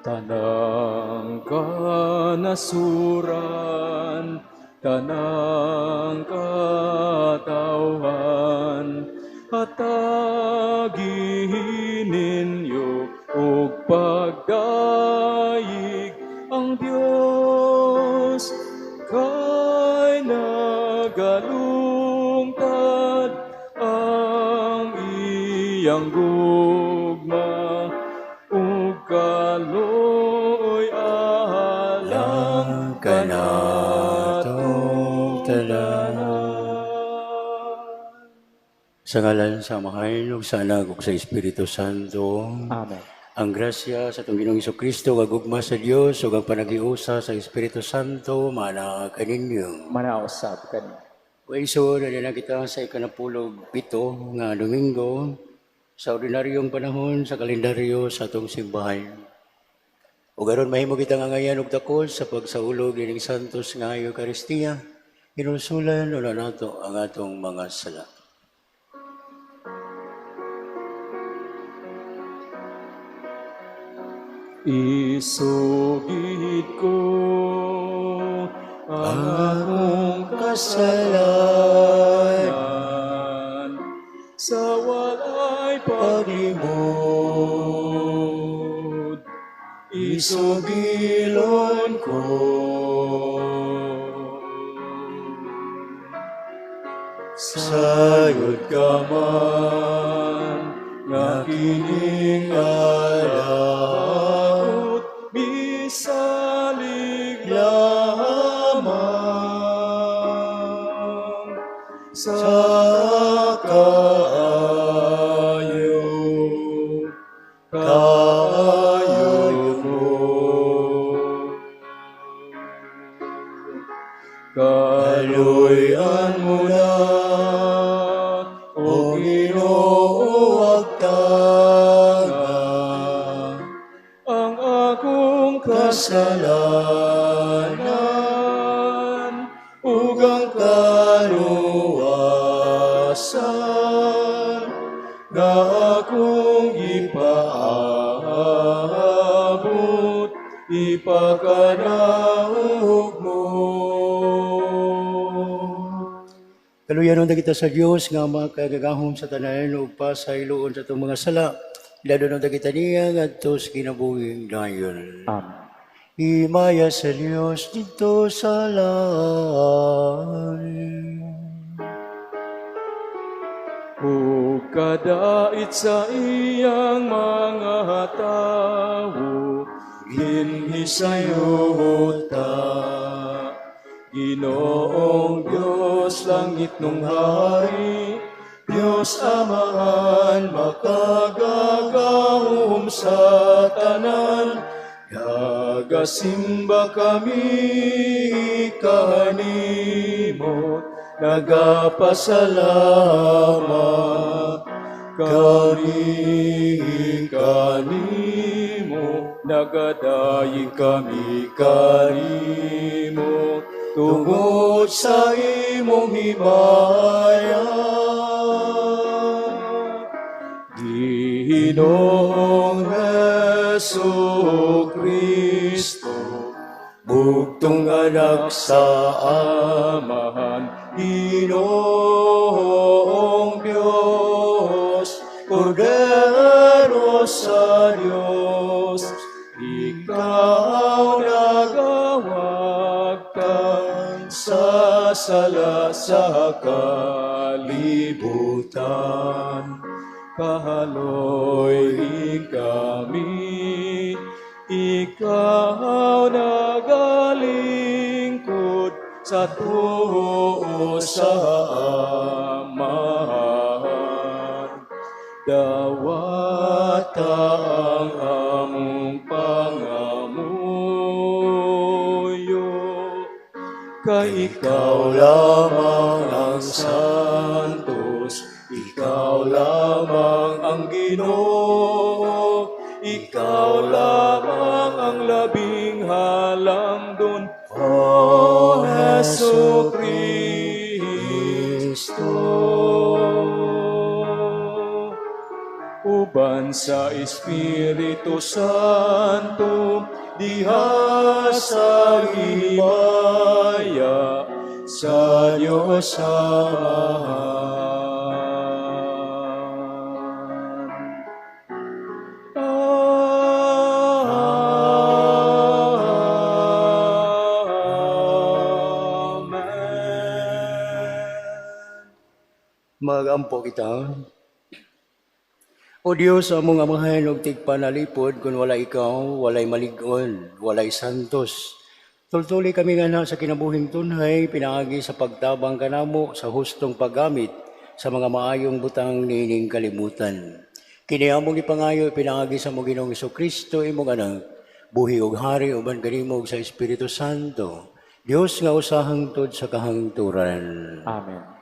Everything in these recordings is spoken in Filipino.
Tanang kanasuran, tanang katawhan, hatagin ninyo ug pagdaig ang Dios kay nagalungtad ang iyang gugma ug kaloy alang kanatong tanan. Sa ngalan sa Amahan ug sa Anak ug sa Espiritu Santo. Amen. Ang grasya sa atong Ginoong Hesukristo, gagugma sa Dios ug ang panagiusa sa Espiritu Santo mana kaninyo. Manausab kani. Waiso na kita sa ikanapulog 7 nga Domingo sa ordinaryong panahon sa kalendaryo sa atong simbahan. Ug aron mahimo kitang angayan og dakos sa pagsaulog ining santos nga Eucharistia, hinusulan na nato ang atong mga sala. Isugid ko ang akong kasalanan sa walay paglimod. Isugilon ko sayod ka man nga kining alahot bisalig lamang sa kaayo mo. Kaluyan mo na o Ginoo ang akong kasalanan ug ang kaluwasan nga akong ipaabot ipakanaog mo. Kaluyanon na kita sa Dios nga makagagahom sa tanan ug pasayloon sa atong mga sala. Lalo na kita niya ngadto sa kinabuhing dayon. Amen. Himaya sa Dios dito sa langit. O kadait sa iyang mga tawo, ginhisayot ta. Ginoong Diyos, langit nung hari, Diyos Amahan, makagagahom sa tanan. Gagasimba kami kanimo, nagapasalamat kami kanimo, nagadayi kami kanimo, tungod sa imong himaya. Ginoong Hesukristo, bugtong anak sa Amahan, Ginoong Diyos, Kordero sa Diyos, ikaw nagawagtan sa sala sa kalibutan. Kahaloy kami, ikaw nagalingkod sa tuo sa Amahan. Dawata ang among pangamuyo, kay ikaw lamang ang santos, ikaw lamang ang Ginoo, ikaw lamang ang labing halangdon, O Hesukristo. Ug uban sa Espiritu Santo, diha sa himaya sa Diyos Amahan. Magampo kita. O Diyos, among amahan og tigpanalipod, kung wala ikaw, walay malig-on, walay santos. Tultuli kami nga na sa kinabuhing tunhay, pinaagi sa pagtabang kanamo sa hustong paggamit sa mga maayong butang nining kalimutan. Kini among ipangayo, pinaagi sa mong Ginoong Kristo, imong anak, buhi og hari, uban kanimog sa Espiritu Santo, Diyos nga usahang tod sa kahangturan. Amen.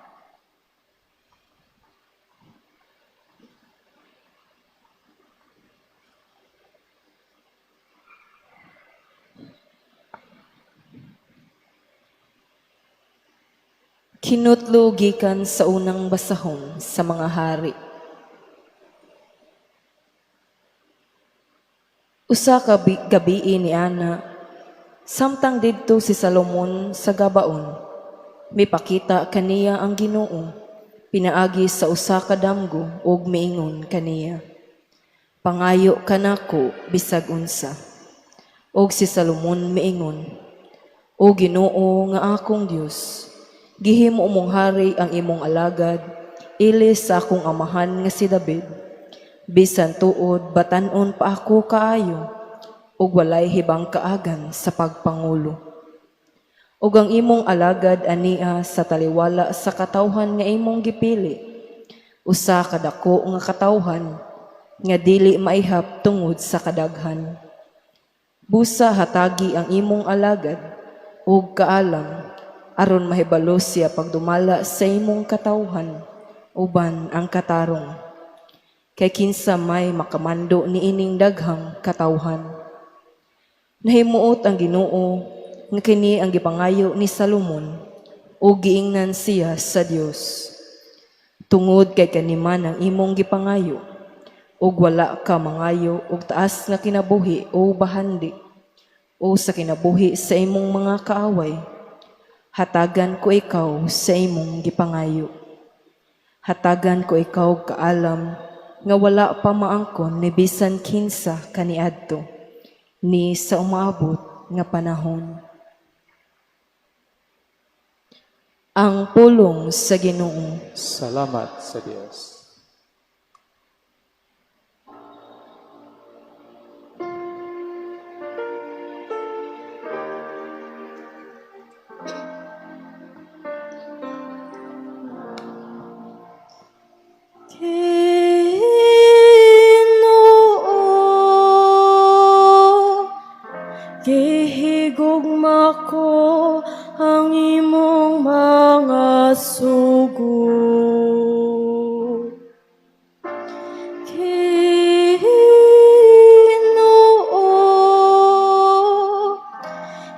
Kinutlo gikan sa unang basahon sa mga hari. Usa ka gabi ni ana, samtang didto si Salomon sa Gabaon, mipakita kaniya ang Ginoo, pinaagi sa usa ka damgo ug miingon kaniya, "Pangayo kanako bisag unsa." Og si Salomon miingon, "O Ginoo nga akong Dios, gihimo mong hari ang imong alagad, ilis sa akong amahan nga si David. Bisan tuod batan-on pa ako kaayo, ug walay hibang kaagan sa pagpangulo. Ug ang imong alagad ania sa taliwala sa katawhan nga imong gipili, usa ka dako nga katawhan nga dili maihap tungod sa kadaghan. Busa hatagi ang imong alagad ug kaalam, aron mahibalo siya pagdumala sa imong katawhan, uban ang katarong. Kay kinsa may makamando ni ining daghang katawhan. Nahimuot ang Ginoo nga kini ang gipangayo ni Salomon, ug giingnan siya sa Dios. Tungod kay kaniman ang imong gipangayo, ug wala ka mangayo og taas nga kinabuhi o bahandi, o sa kinabuhi sa imong mga kaaway. Hatagan ko ikaw sa imong gipangayo. Hatagan ko ikaw kaalam nga wala pa maangkon ni bisan kinsa kaniadto ni sa umaabot nga panahon. Ang pulong sa Ginoo. Salamat sa Diyos. Gihigugma ko ang imong mga sugod. Ginoo,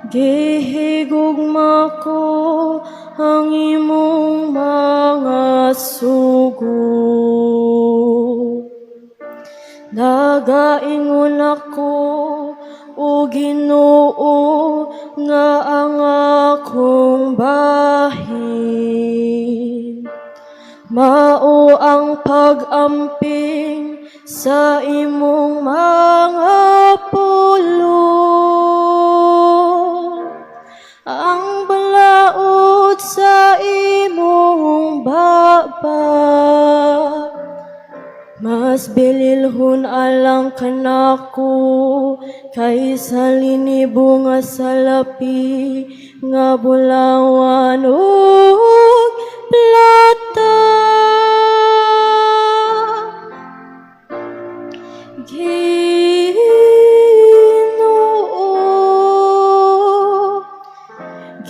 gihigugma ko ang imong mga sugod. Nagaingon ako, O Ginoo, nga ang akong bahin. Mao ang pag-amping sa imong mga pulong. Ang balaod sa imong baba. Mas bililhon alang kanako kaysa linibo nga salapi nga bulawan ug plata. Ginoo,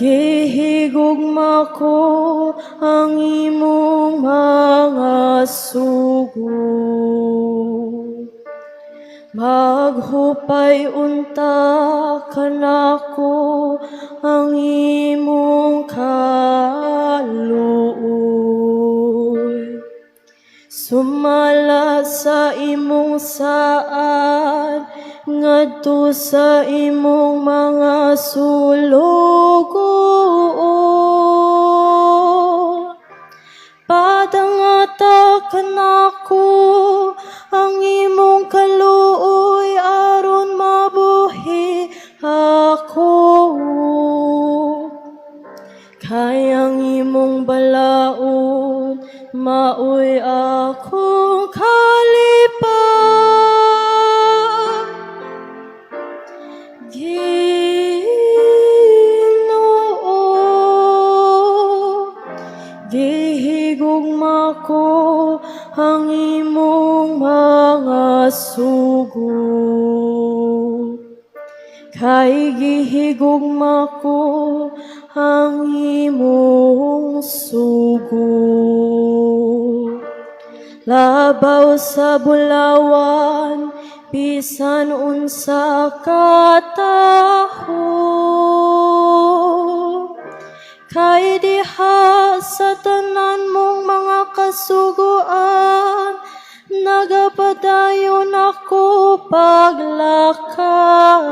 gihigugma ko ang imong mga sugod. Maghupay unta kanako ang imong kaluoy. Sumala sa imong imong saan ngadto sa imong mga sulugoon. Padangata kanako ang imong kaluoy aron mabuhi ako. Kay ang imong balaod maoy akong kalipat. Ginoo, gihigugma ko ang imong mga sugod. Kay gihigugma ko ang imong sugod. Labaw sa bulawan, bisan unsa kataho. Kay diha sa tanan mong mga kasuguan, nagapadayon ako paglakaw.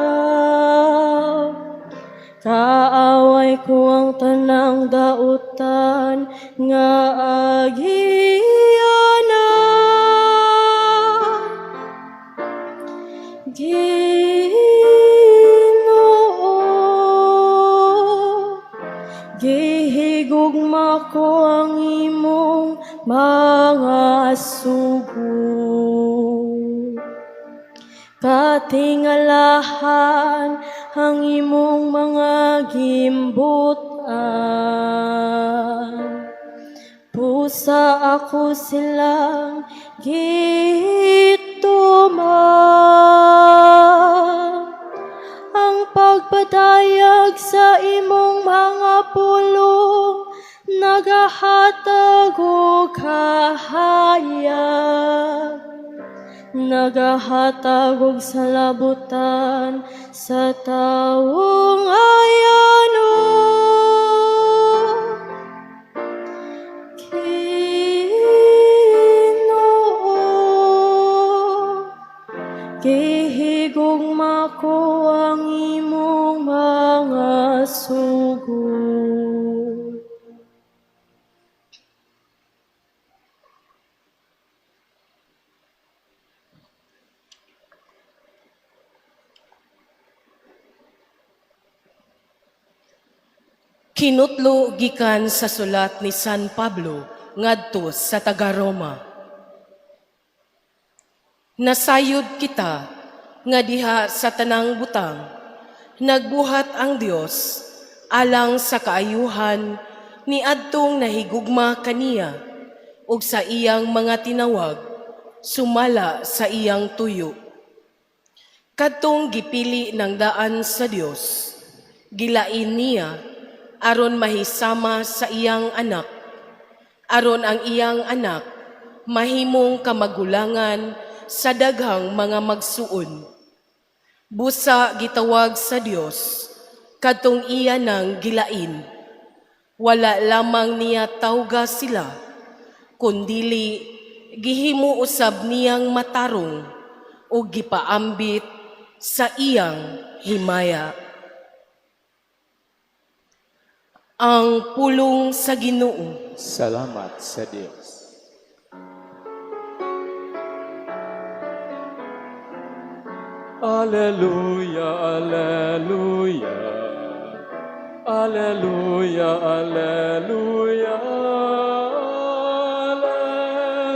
Kaaway ko ang tanang dautan nga agianan. Ginoo, gihigugma ko ang imong mga sugod. Katingalahan ang imong mga gimbutan. Pusa ako silang gituman. Ang pagpadayag sa imong mga pulong nagahatag og kahayag. Nagahatag og salabutan sa tawong ayano. Ginoo, gihigugma ko ang imong mga sugod. Kinutlo gikan sa sulat ni San Pablo ngadto sa taga-Roma. Nasayod kita nga diha sa tanang butang, nagbuhat ang Dios alang sa kaayuhan ni adtong nahigugma kaniya ug sa iyang mga tinawag sumala sa iyang tuyo. Kadtong gipili ng daan sa Dios, gilain niya aron mahisama sa iyang anak, aron ang iyang anak mahimong kamagulangan sa daghang mga magsuon. Busa gitawag sa Dios, kadtong iya nang gilain. Wala lamang niya tawga sila, kundili gihimo usab niyang matarong o gipaambit sa iyang himaya. Ang pulong sa Ginoo. Salamat sa Diyos. Alleluia, alleluia. Alleluia, alleluia.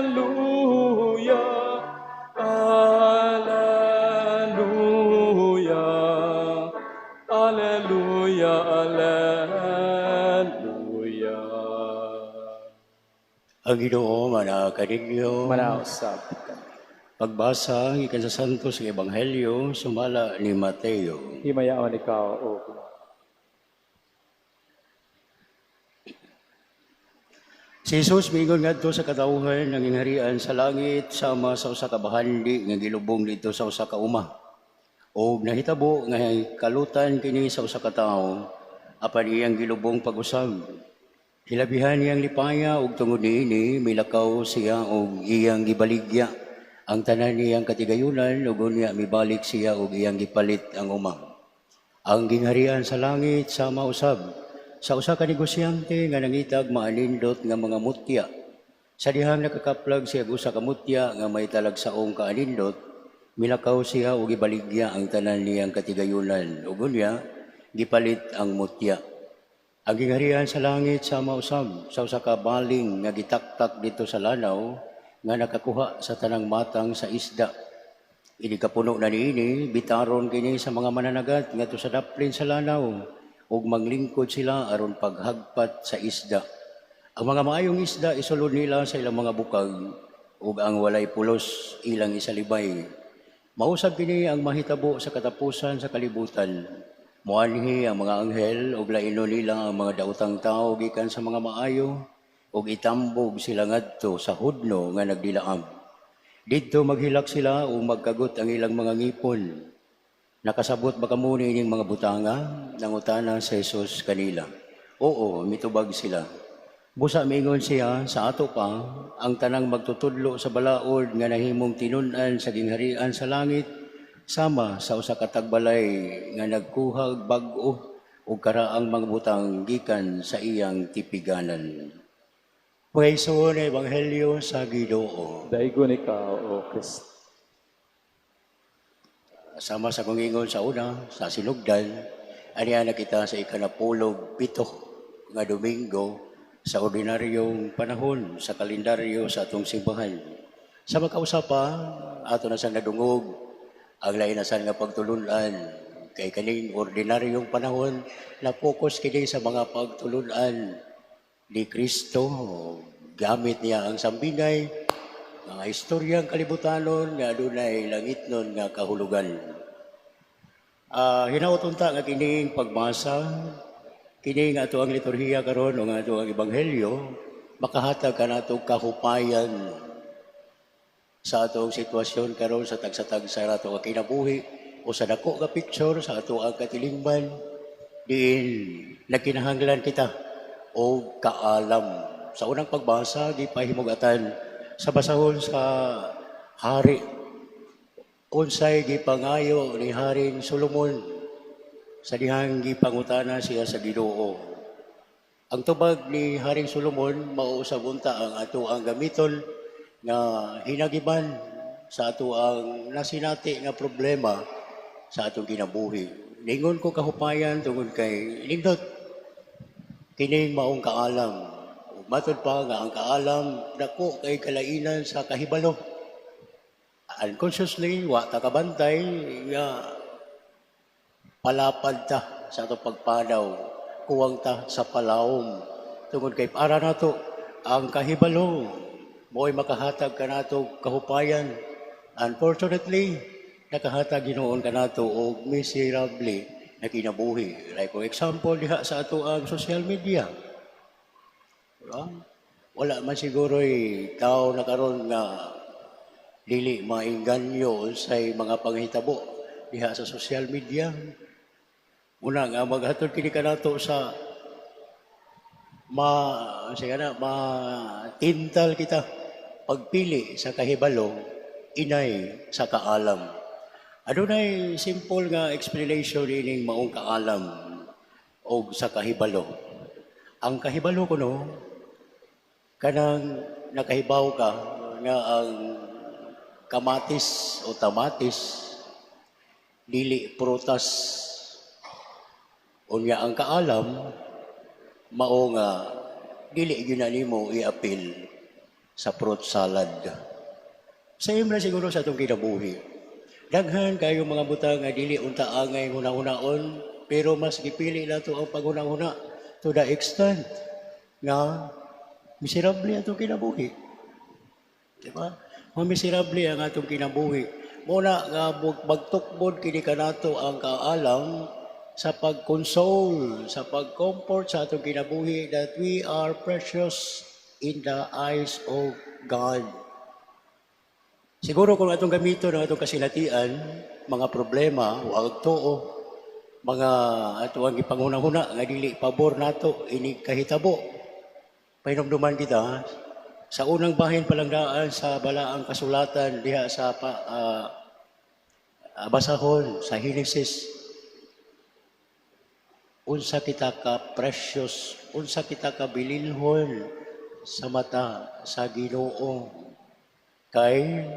Alleluia. Alleluia. Alleluia, alleluia. Ang Ginoo manaka ninyo. Manausap kami. Pagbasa gikan sa Santos nga Ebanghelyo sumala ni Mateo. Himayaan ikaw, O Ginoo. Si Jesus miingon ngadto sa katawhan ng ingharian sa langit sama sa usa ka bahandi nga gilubong dito sa usa ka uma. O nahitabo nga kalutan kini sa usa ka tawo apan iyang gilubong pag-usab. Hilabihan niyang lipaya ug tungod niini milakaw siya og iyang gibaligya Ang tanan niyang katigayunan, ug unya mibalik siya ug iyang gipalit ang umang. Ang gingharian sa langit sa mausab, sa usa ka negosyante nga nangitag maanindot nga mga mutya. Sa dihang nakakaplag siya og usa ka mutya nga may talagsaong kaanindot, milakaw siya ug gibaligya ang tanan niyang katigayunan. Ug unya gipalit ang mutya. Ang gingharian sa langit sa mausab, sa usa ka baling nga gitaktak dito sa lanaw, nga nakakuha sa tanang matang sa isda. Ini kapuno na niini, bitaron kini sa mga mananagat nga to sa daplin sa lanaw, ug manglingkod sila aron paghagpat sa isda. Ang mga maayong isda isulod nila sa ilang mga bukag, ug ang walay pulos ilang isalibay. Mausab kini ang mahitabo sa katapusan sa kalibutan. Muanhi ang mga anghel ug laino nila ang mga daotang tao gikan sa mga maayo, ug itambog sila ngadto sa hudno nga nagdilaab. Didto maghilak sila ug magkagot ang ilang mga ngipon. Nakasabot ba kamo ining mga butanga? Nangutana sa Jesus kanila. Oo, mitubag sila. Busa mingon siya, sa ato pa, ang tanang magtutudlo sa balaod nga nahimong tinun-an sa gingharian sa langit, sama sa usa ka tagbalay nga nagkuhag bag-o ug karaang mga butang gikan sa iyang tipiganan. Pagaiso na Ebanghelyo sa Ginoo. Daigon ikaw, O Kristo. Sama sa kungingon sa una, sa sinugdan, aniya na kita sa ikanapulog 7 nga Domingo sa ordinaryong panahon sa kalendaryo sa atong simbahan. Sa makausapa, ato na sang nadungog, ang lain na sang nga pagtulunan kay kaning ordinaryong panahon na focus kini sa mga pagtulunan ni Kristo. Gamit niya ang sambingay, mga istoryang kalibutanon nga adunay langitnon nga kahulugan. Hinautunta nga kining pagbasa, kining ato ang liturhiya karon o nga ato ang ebanghelyo, makahatag ka nato kahupayan sa atong sitwasyon karon sa tagsatag sa ato nga kinabuhi o sa dako nga picture sa ato ang katilingban diin nagkinahanglan kita o kaalam. Sa unang pagbasa, di pahimugatan sa basahon sa hari. Unsay gipangayo ni Haring Solomon sa dihang gipangutana siya sa Ginoo. Ang tubag ni Haring Solomon mao sa bunta ang ato ang gamiton nga hinagiban sa ato ang nasinati nga problema sa atong kinabuhi. Ningon ko kahupayan tungod kay nindot kining maong kaalam. Matod pa nga ang kaalam dako kay kalainan sa kahibalo. Unconsciously, wa ta kabantay nga palapad ta sa atong pagpanaw, kuwang ta sa palawom. Tungod kay para nato ang kahibalo mo'y makahatag ka nato kahupayan. Unfortunately, nakahatag Ginoon ka nato og miserable na kinabuhi. Like for example, diha sa ato ang social media. Wala man siguro'y tao na karon nga dili mainganyo sa mga panghitabo diha sa social media. Una nga maghatod kini kanato sa matintal kita pagpili sa kahibalo inay sa kaalam. Adunay simple nga explanation ining maong kaalam o sa kahibalo. Ang kahibalo kuno kanang nakahibaw ka nga ang kamatis o tamatis dili prutas. Unya ang kaalam mao nga dili gyud nimo i-apil sa fruit salad. Same na siguro sa atong kinabuhi. Daghan kayo mga butang nga dili unta angay hunahunahon, pero mas gipili nato ang paghunahuna to the extent nga miserable atong kinabuhi. Diba? Miserable ang atong kinabuhi. Muna nga magtukbod kini kanato ang kaalam sa pag-console, sa pag-comfort sa atong kinabuhi that we are precious in the eyes of God. Siguro kung atong gamito ng atong kasilatian, mga problema, wag too, mga ato ang ipanghunahuna nga dili pabor nato ini kahitabo. Pahinumduman kita, Sa unang bahin palangdaan sa balaang kasulatan diha sa basahon sa Genesis, unsa kita ka precious, unsa kita ka bililhon sa mata sa Ginoo. Kay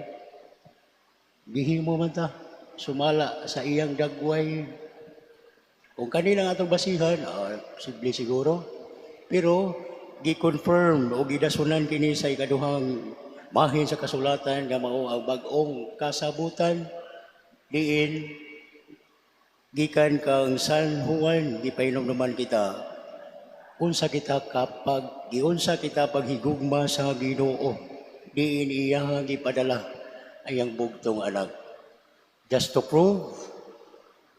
gihimo man ta sumala sa iyang dagway. Kung kanilang atong basihan, simple siguro. Pero gi-confirm o gidasunan kini sa ikaduhang bahin sa kasulatan nga mao ang bag-ong kasabutan diin gikan kang San Juan gipainom naman kita unsa kita kapag giunsa kita paghigugma sa Ginoo diin iya gipadala ayang bugtong anak just to prove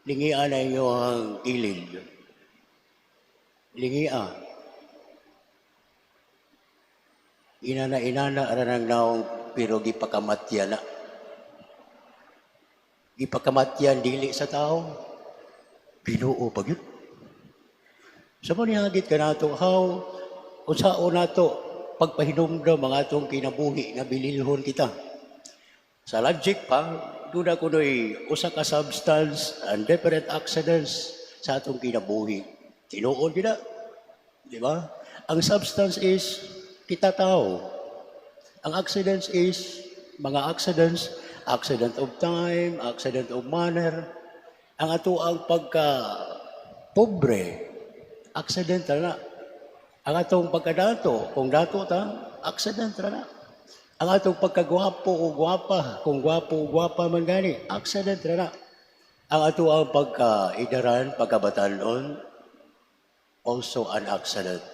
lingian na ang kilid lingia inana aranang naong pero gipakamatyan na gipakamatyan dili sa tao Ginoo pag yun. Sa mga hagit ka nato, how, unsaon nato, pagpahinumdam mga atong kinabuhi nga bililhon kita. Sa logic pa, doon ako no'y usa ka substance and different accidents sa atong kinabuhi. Tinuod yun na. Di ba? Ang substance is kita tao. Ang accidents is mga accidents, accident of time, accident of manner, ang ato ang pagka-pobre, accidental na. Ang atong pagkadato, kung dato ta, accidental na. Ang atong pagkagwapo o gwapa, kung gwapo o gwapa man gani, accidental na. Ang ato ang pagka-idaran, pagkabatanon, also an accident.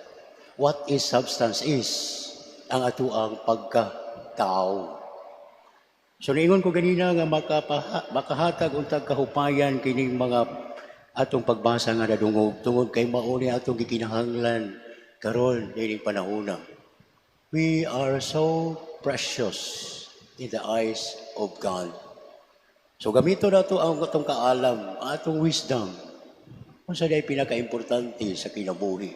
What is substance is, ang ato ang pagka-tao. So niingon ko ganina nga makahatag untag kahupayan kining mga atong pagbasa nga nadungog tungod kay mao ni atong gikinahanglan karon dining panahona. We are so precious in the eyes of God. So gamito nato ang atong kaalam, atong wisdom. Unsa day pinakaimportante sa kinabuhi?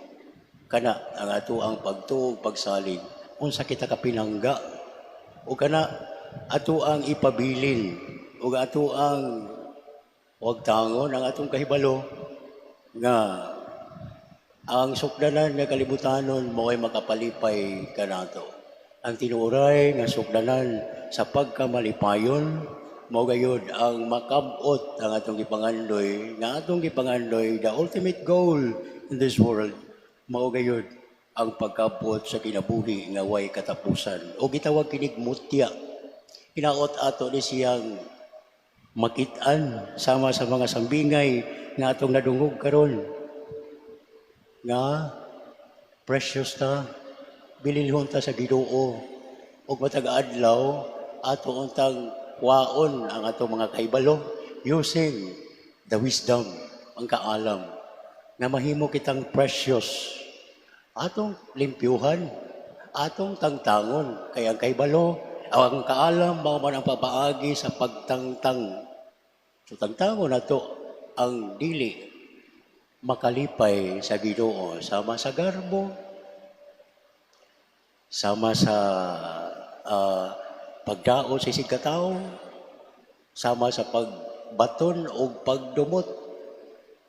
Kana ang ato ang pagtuog, pagsalig. Unsa kita kapinangga o kana ato ang ipabilin o ato ang huwag tangon ang atong kahibalo nga ang sukdanan nga kalibutanon mo ay makapalipay kanato. Ang tinuray nga sukdanan sa pagkamalipayon mo gayud ang makabot ang atong gipangandoy nga atong gipangandoy the ultimate goal in this world mao gayud ang pagkabot sa kinabuhi nga way katapusan o gitawag kinig mutya. Hinaot ato ni siyang makitaan sama sa mga sambingay nga atong nadungog karon nga precious ta bililhon ta sa Ginoo ug matag adlaw ato untang waon ang atong mga kahibalo using the wisdom ang kaalam nga mahimo kitang precious atong limpyuhan atong tangtangon kay ang kahibalo ang kaalam, mao man ang papaagi sa pagtangtang. So tangtangon na to ang dili makalipay sa Ginoo sama sa garbo, sama sa pagdaot sa isig katao, sama sa pagbaton o pagdumot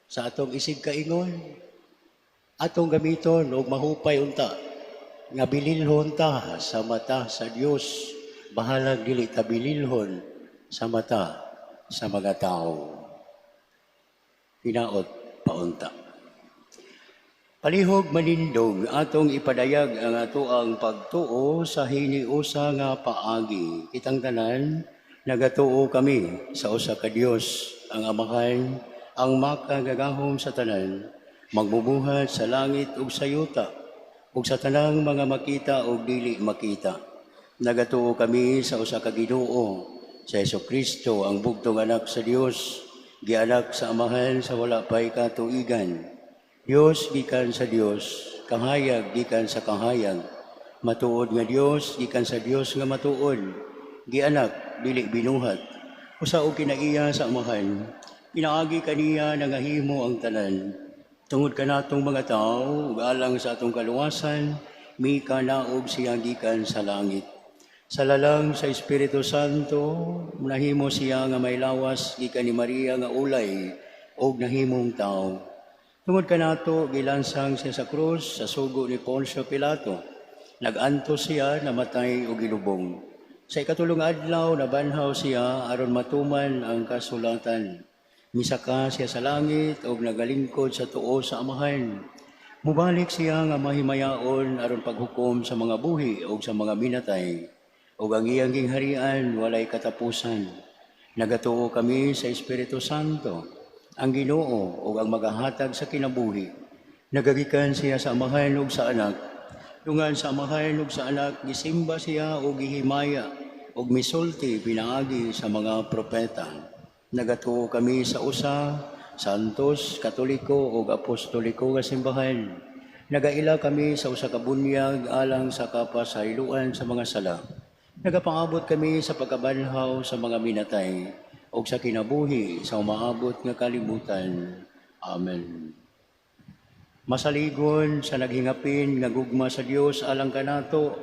sa atong isig kaingon, atong gamiton o mahupay unta nga bililhon ta sa mata sa Dios. Bahalag dili tabililhon sa mata sa mga tao. Hinaot paunta. Palihog manindog atong ipadayag ang ato ang pagtuo sa hiniusa nga paagi. Kitang tanan, nagatuo kami sa usa ka Dios, ang Amahan, ang makagagahom sa tanan, magbubuhat sa langit ug sa yuta, ug sa tanang mga makita ug dili makita. Nagatuo kami sa usa ka Ginoo, sa Jesucristo, ang bugtong anak sa Dios, gianak sa Amahan sa wala pay katuigan. Dios gikan sa Dios, kahayag gikan sa kahayag. Matuod nga Dios gikan sa Dios nga matuod. Gianak dili binuhat. Usa og kinaiya sa Amahan, pinaagi kaniya nangahimo ang tanan. Tungod kanatong mga tao ug alang sa atong kaluwasan, mika naog siya gikan sa langit. Sa lalang sa Espiritu Santo, nahimo siya nga may lawas gikan ni Maria nga ulay og nahimong tao. Tungod kanato gilansang siya sa krus sa sugo ni Poncio Pilato. Nagantos siya, namatay o gilubong. Sa ikatulong adlaw, nabanhaw siya aron matuman ang kasulatan. Misaka siya sa langit o nagalingkod sa tuo sa amahan. Mubalik siya nga mahimayaon aron paghukom sa mga buhi o sa mga minatay. O ang iyang gingharian walay katapusan. Nagatuo kami sa Espiritu Santo, ang Ginoo o ang magahatag sa kinabuhi. Nagagikan siya sa amahan o sa anak. Dungan sa amahan ug sa anak, gisimba siya o gihimaya o misulti pinaagi sa mga propeta. Nagatuo kami sa usa, santos, katoliko o apostoliko nga simbahan. Nagaila kami sa usa ka bunyag alang sa kapasayloan sa mga sala. Nagapaabot kami sa pagkabanhaw sa mga minatay o sa kinabuhi sa umaabot nga kalibutan. Amen. Masaligon sa naghingapin nga gugma sa Dios alang kanato,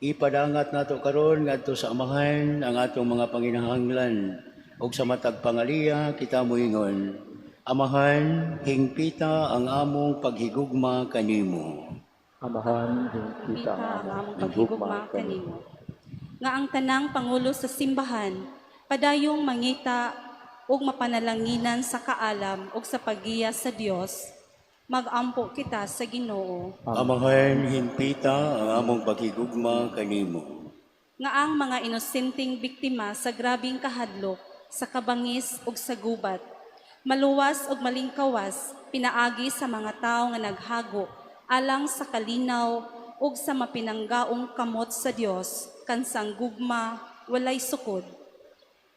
ipadangat nato karon ngadto sa amahan ang atong mga panginahanglan ug sa matag pangaliya kita moingon, amahan hingpita ang among paghigugma kanimo. Amahan, Kita kita ang among paghigugma kanimo. Nga ang tanang pangulo sa simbahan, padayong mangita ug mapanalanginan sa kaalam ug sa pagiya sa Dios, magampo kita sa Ginoo. Amahan hingpita ang among paghigugma kanimo. Nga ang mga inosenteng biktima sa grabing kahadlok, sa kabangis ug sa gubat, maluwas ug malingkawas, pinaagi sa mga tawo nga naghago, alang sa kalinaw ug sa mapinanggaong kamot sa Dios, kansang gugma, walay sukod.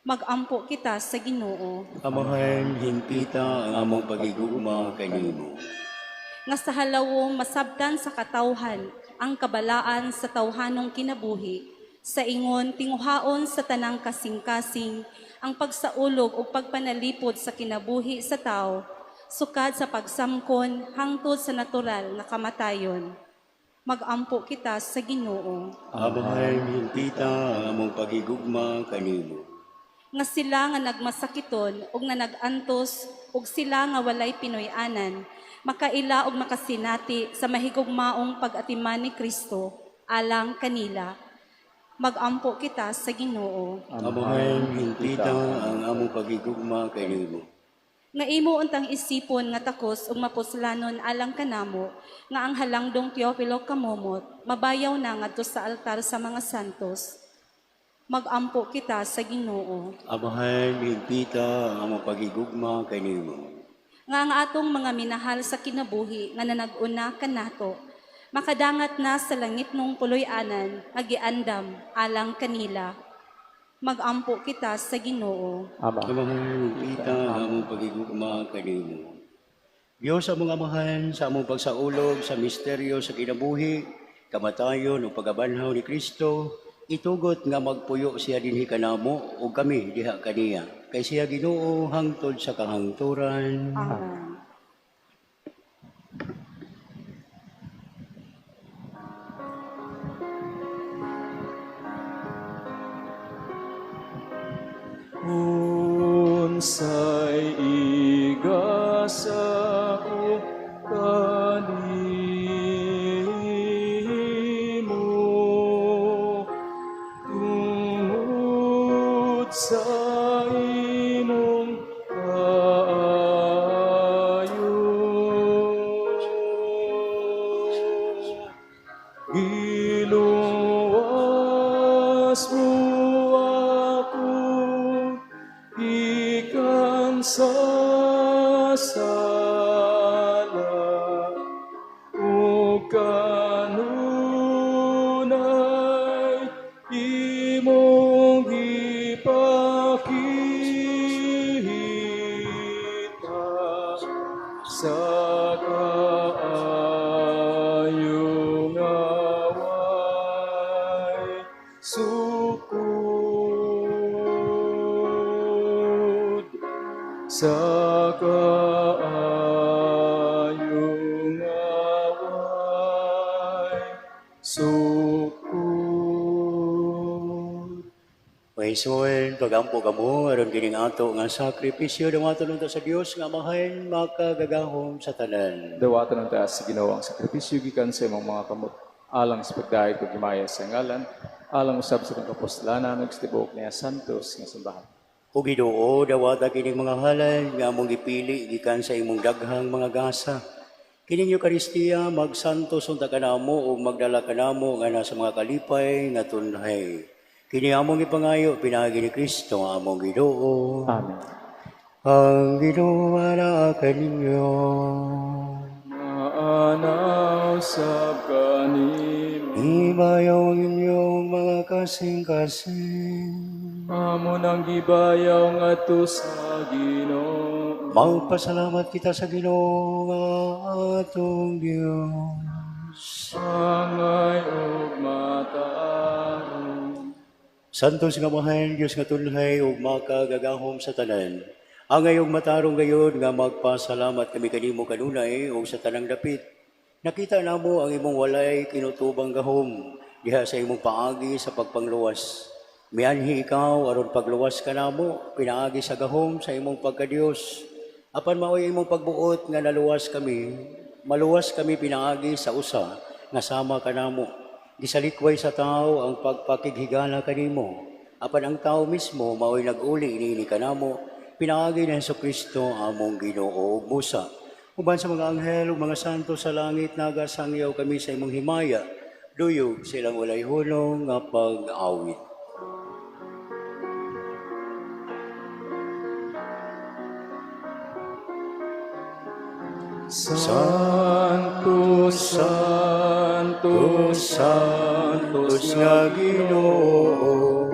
Magampo kita sa Ginoo. Amahan hingpita ang among paghigugma kanimo. Nga sa halawong masabtan sa katawhan, ang kabalaan sa tawhanong kinabuhi, sa ingon tinguhaon sa tanang kasing-kasing, ang pagsaulog o pagpanalipod sa kinabuhi sa tao, sukad sa pagsamkon hangtod sa natural na kamatayon. Magampo kita sa Ginoo. Amahan hingpita ang among paghigugma kanimo. Nga sila nga nagmasakiton ug nga nagantos ug sila nga walay pinoy-anan, makaila ug makasinati sa mahigugmaong pag-atiman ni Kristo alang kanila. Magampo kita sa Ginoo. Amahan hingpita ang among paghigugma kanimo. Nga imo untang isipon nga takos ug mapuslanon alang kanamo, nga ang halangdong Teofilo kamomot, mabayaw na ngadto sa altar sa mga santos. Magampo kita sa Ginoo. Amahan hingpita ang among paghigugma kanimo. Nga ang atong mga minahal sa kinabuhi nga nanag-una kanato, makadangat na sa langit nung puloy-anan, agiandam alang kanila. Magampo kita sa Ginoo. Amahan hingpita ang among paghigugma kanimo. Diyos sa mga amahan, sa among pagsaulog sa misteryo sa kinabuhi, kamatayon o pagabanhaw ni Kristo, itugot nga magpuyo siya dinhi kanamo o kami diha kaniya. Kay siya Ginoo hangtod sa kahangturan. Amen. Unsay igasa ko kanimo, tungod sa imong kaayo. Giluwas mo ako, ikan sa sala, o kanunay imong ipakita sa kaayong away sukod sa kaayong away sukod. Maison, pagampo kamo, aron kining ato nga sakripisyo, dawaton unta sa Dios nga amahan, makagagahom sa tanan. Dawatan ng taas sa ginawang sakripisyo gikan sa imong mga kamot. Alang sa pagdahig kog himaya sa ngalan, alang usab sa kang kapostlanan ug sa tibuok niya santos nga simbahan. O Ginoo, dawata kining mga halal nga among gipili gikan sa imong daghang mga gasa. Kining Eucharistia magsantos unta kanamo ug magdala kanamo nga nasa mga kalipay nga tunhay. Kini among ipangayo pinagi ni Kristo among Ginoo. Amen. Ang Ginoo na kaninyo. Maanaw sa kanimo, Ibayaw ang inyong mga kasing-kasing. amon ang gibayaw ngadto sa Ginoo. Magpasalamat kita sa Ginoo nga atong Dios. Angay ug matarong, Santos nga mahan, Diyos nga tunhay ug makagagahom sa tanan. Angay ug matarong gayon nga magpasalamat kami kanimo kanunay ug sa tanang dapit. Nakita namo ang imong walay kinutubang gahom diha sa imong paagi sa pagpangluwas. Mianhi ikaw aron pagluwas ka namo pinaagi sa gahom sa imong pagkadios. Apan maoy imong pagbuot nga naluwas kami, maluwas kami pinaagi sa usa nga sama ka namo. Gisalikway sa tao ang pagpakighigala kanimo. Apan ang tao mismo mao'y nag-uli ini kanamo, pinaagi ni Jesucristo among Ginoo ug Musa. Uban sa mga anghel ug mga santo sa langit nagasangyaw kami sa imong himaya, duyog silang walay hunong nga pag-awit. Santos, Santos, Santos nga Ginoo,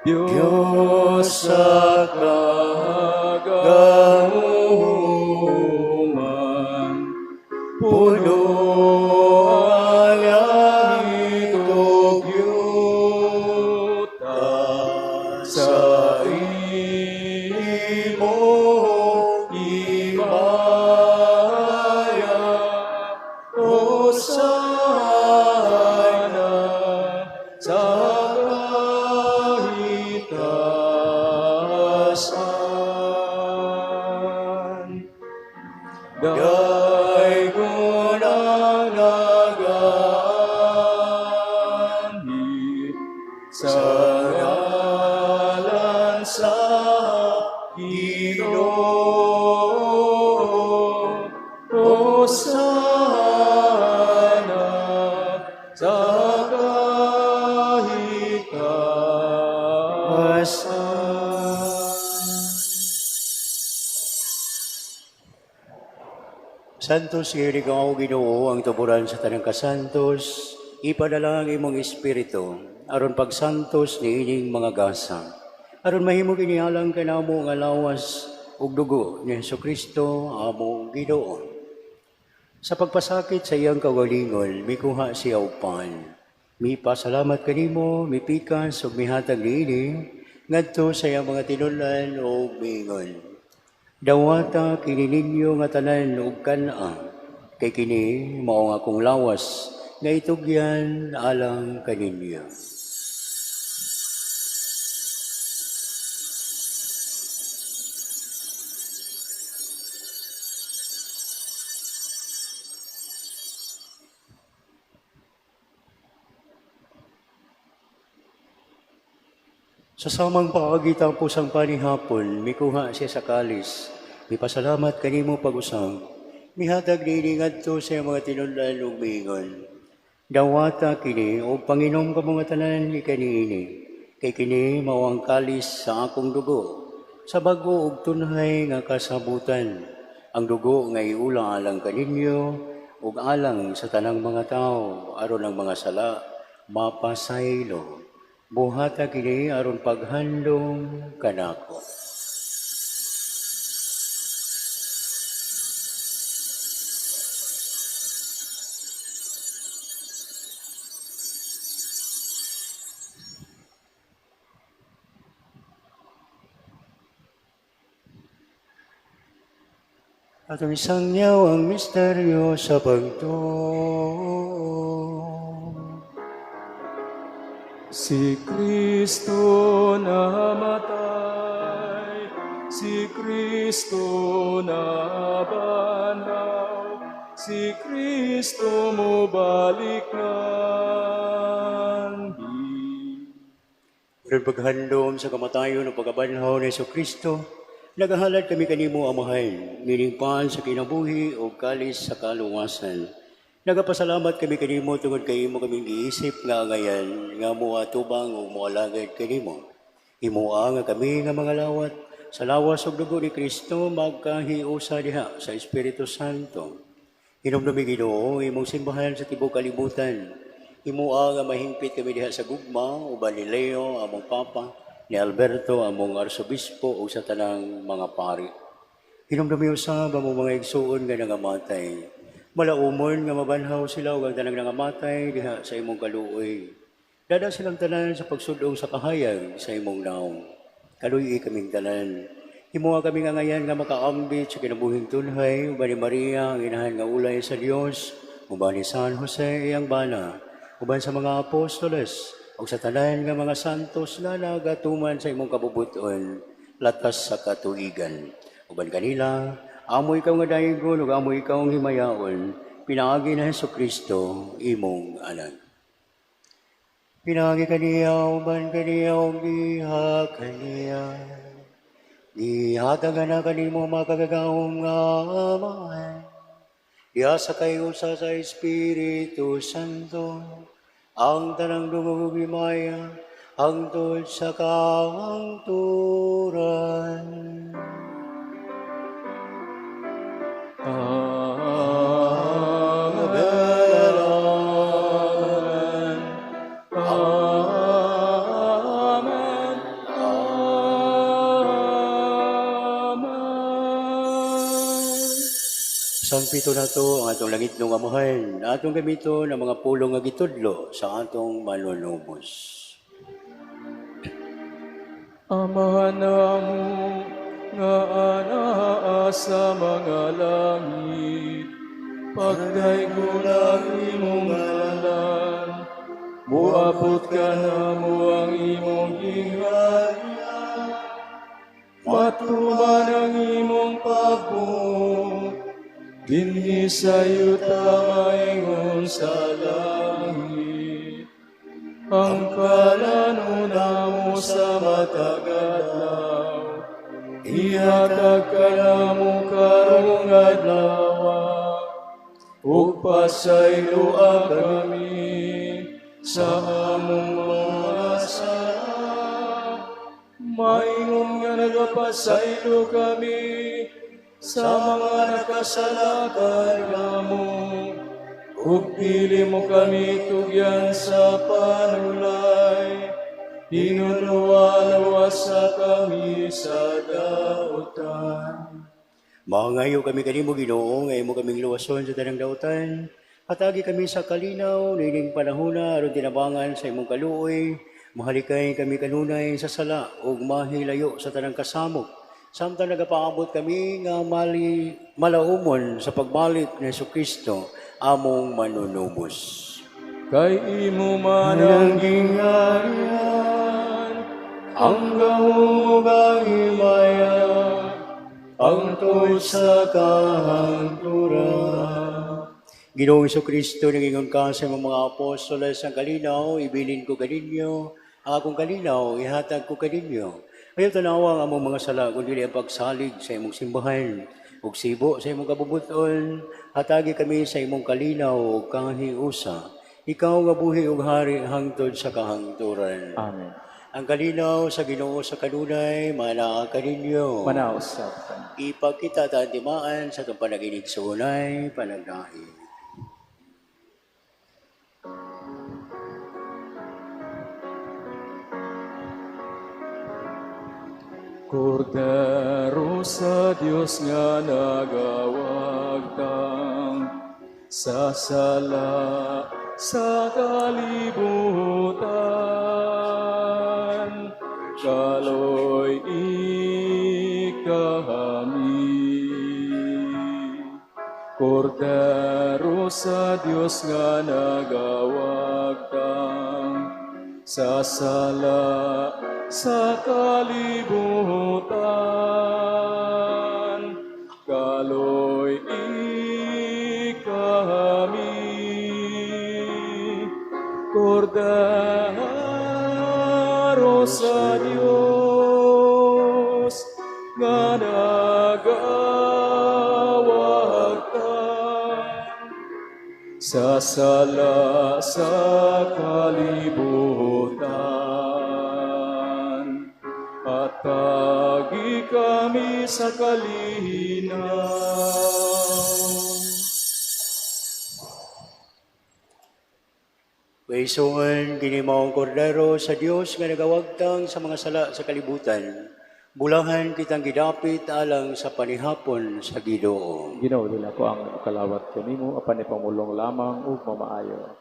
Diyos sa kagahuman, puno ang langit ug yuta sa imong himaya. Hosana sa kahitasan. Daigon ang nagani sa ngalan sa Ginoo. Hosana sa kahitasan. Santos ngayong ikaw, Ginoo, ang tuburan sa tanang kasantos, ipadala ang imong espiritu, aron pagsantos ni ining mga gasa. Aron mahimo kinihalang kanamo nga lawas ug dugo ni Jesucristo among Ginoo. Sa pagpasakit sa iyang kaugalingon, mikuha siya upan. Mipasalamat kanimo, mipikas ug mihatag niini ngadto sa iyang mga tinunan ug miingon. Dawata kini ninyo nga tanan ug kana, kay kini mao nga akong lawas nga itugyan alang kaninyo. Sa samang paagitang pusang panihapon, mikuha siya sa kalis. Mipasalamat kanimo pag-usang. Mihatag nini ngadto sa mga tinundan ug miingon. Dawata kini o Panginom ka mga tanan ni kaniini. Kay kini mao ang kalis sa akong dugo. Sa bago ug tunhay nga kasabutan. Ang dugo nga iula alang kaninyo ug alang sa tanang mga tao aron ang mga sala mapasaylo. Buhata kini aron paghandom kanako. Atong isangyaw ang misteryo sa pagtuo. Si Kristo namatay, si Kristo nabanhaw, si Kristo mo baliknan. Ron paghandom sa kamatayon ng pagabanhaw ni Kristo, nagahalad kami kanimo amahan, miningpan sa kinabuhi o kalis sa kaluwasan. Nagapasalamat kami kanimo tungod kay imo kaming giisip nga ngayan, nga mo atubang o moalagad kanimo. Imoa nga kami nga mga lawat, sa lawas ug dugo ni Kristo magkahiusa diha sa Espiritu Santo. Hinumdumi Ginoo imong simbahan sa tibuok kalibutan. Imoa nga mahimpit kami diha sa gugma uban ni Leo among papa, ni Alberto among arsobispo ug sa tanang mga pari. Hinumdumi usab among mga igsuon nga nangamatay. Malaumon nga mabanhaw sila ug ang tanang nangamatay diha sa imong kaluoy. Dada silang tanan sa pagsudong sa kahayag sa imong naong. Kaluoy kaming tanan. Himuha kami nga ngayan nga makaambit sa kinabuhing tunhay uban ni Maria ang inahan nga ulay sa Dios, uban ni San Jose iyang bana, uban sa mga apostoles ug sa tanan nga mga santos nga nagatuman sa imong kabubuton latas sa katuigan. Uban kanila amo ikaw nga dayigon ug amo ikaw ang himayaon, pinaagi na Kristo imong anak. Pinaagi kaniya, uban kaniya, ug diha kaniya. Dihatagan na kanimo makagagawong nga amahan. Diha sa kayo sa Espiritu Santo, ang tanang dungog ug himaya, hangtod sa kahangturan. Amen. Amen. Amen. Sang pito na to ang atong langit ng amuhan, atong gamito ng mga pulong nga gitudlo sa atong manunubos. Amahan namo nga anaa sa mga langit, pagdaygulang imong ngalan, muabot ka na mo ang imong gingharian, matuman ang imong pagbuot, dinhi sa yuta maingon sa langit. Ang kalanuna mo sa matag-adlaw, ihatag ka na mo karong adlaw, ug pasayloa kami sa among mga sala. Maingon nga nagapasaylo kami sa mga nakasalakan kamo, ug pili mo kami tugyan sa panulay, Pinunuwa-luwasa kami sa dautan. Mangayo kami kanimo Ginoo, ngayon mo kaming luwason sa tanang dautan. Hatagi kami sa kalinaw, nining panahona, aron tinabangan sa imong kaluoy. Mahalikay kami kanunay sa sala, ug mahilayo sa tanang kasamok. Samtang nagapaabot kami nga malaumon sa pagbalik ni Kristo, among manunubos. Kay imo man ang gingharian, ang gahong ug ang himaya, ang tuod sa kahangturan. Ginoong Kristo, nangingon ka sa mga apostoles ang kalinaw, ibilin ko kaninyo, ang akong kalinaw, ihatag ko kaninyo. Ayaw tanawa ang among mga sala, kundi ang pagsalig sa imong simbahan, ug sibo sa imong kabubuton, hatagi kami sa imong kalinaw ug kahiusa. Ikaw nga buhi ug hari hangtod sa kahangturan. Amen. Ang kalinaw sa Ginoo sa kanunay, manaa kaninyo. Manaos sa atin. Ipagkita ta timaan sa itong panaginig sa unay, panagdahi. Kordero sa Dios nga nagawagtang sa sala sa kalibutan, kaloy ikami. Kordero sa Dios nga nagawagtang sa sala sa kalibutan, kaloy kami, Kordero sa Dios, nga nagawag sa sala sa kalibutan, at tagi kami sa kalinaw. Waisoan, ginimaong kordero sa Dios nga nagawagtang sa mga sala sa kalibutan. Bulahan kitang gidapit alang sa panihapon sa Ginoo. Ginoo nila ko ang kalawat kanimo, apan ipamulong lamang ug mamaayo.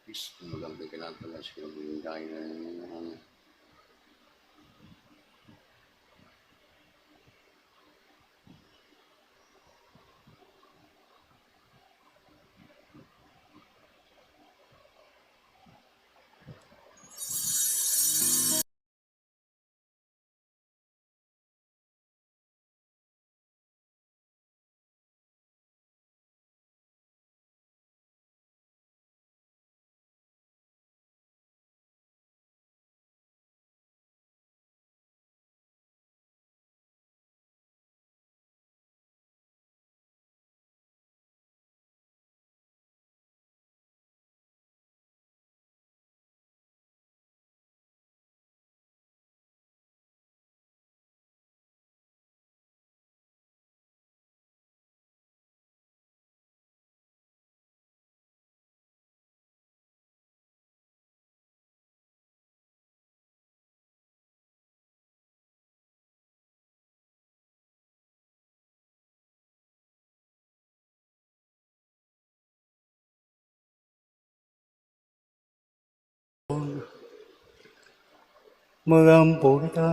Kristo lang kailangan sa kalibutan. Magampo kita.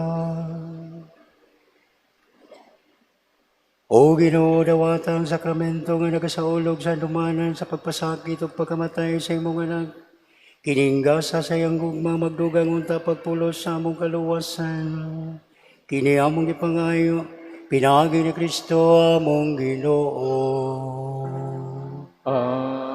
O Ginoo, dawatang sakramento nga nagasaulog sa dumanan sa pagpasakit o pagkamatay sa imong anak. Kiningasa sa iyang gugma magdugang unta pagpulos sa among kaluwasan. Kini among ipangayo, pinagi ni Kristo among Ginoo. Amen.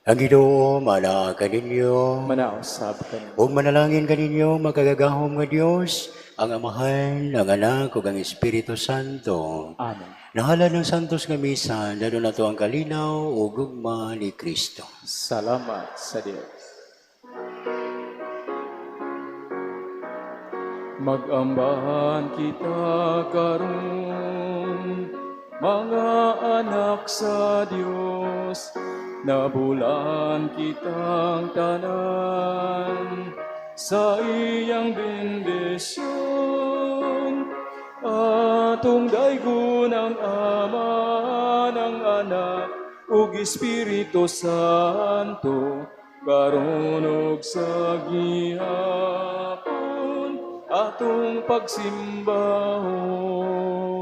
Ang Ginoo mana kaninyo. Manausab kanimo. Ug manalangin kaninyo magagagahom nga Dios, ang Amahan, ang Anak, ug ang Espiritu Santo. Amen. Nahala ng santos nga misa, dado na to ang kalinaw o gugma ni Kristo. Salamat sa Dios. Mag-ambahan kita karon, mga anak sa Dios, nabulan kitang tanan sa iyang bendisyon. Atong daygon ang Ama, ng Anak, ug Espiritu Santo, karon ug sa gihapon, atong pagsimbahon.